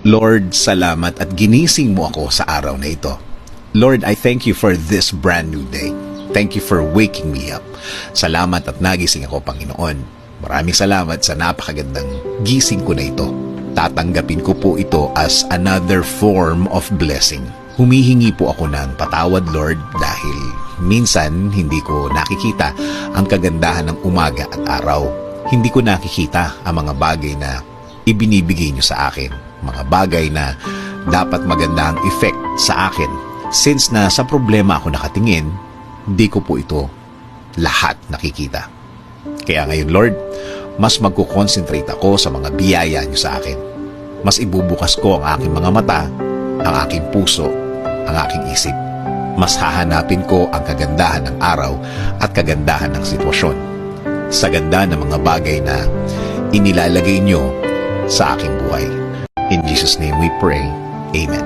Lord, salamat at ginising mo ako sa araw na ito. Lord, I thank you for this brand new day. Thank you for waking me up. Salamat at nagising ako, Panginoon. Maraming salamat sa napakagandang gising ko na ito. Tatanggapin ko po ito as another form of blessing. Humihingi po ako ng patawad, Lord, dahil minsan hindi ko nakikita ang kagandahan ng umaga at araw. Hindi ko nakikita ang mga bagay na ibinibigay niyo sa akin. Mga bagay na dapat maganda ang effect sa akin. Since na sa problema ako nakatingin, hindi ko po ito lahat nakikita. Kaya ngayon, Lord, mas magkukonsentrate ako sa mga biyaya niyo sa akin. Mas ibubukas ko ang aking mga mata, ang aking puso, ang aking isip. Mas hahanapin ko ang kagandahan ng araw at kagandahan ng sitwasyon. Sa ganda ng mga bagay na inilalagay niyo sa aking buhay. In Jesus' name we pray. Amen.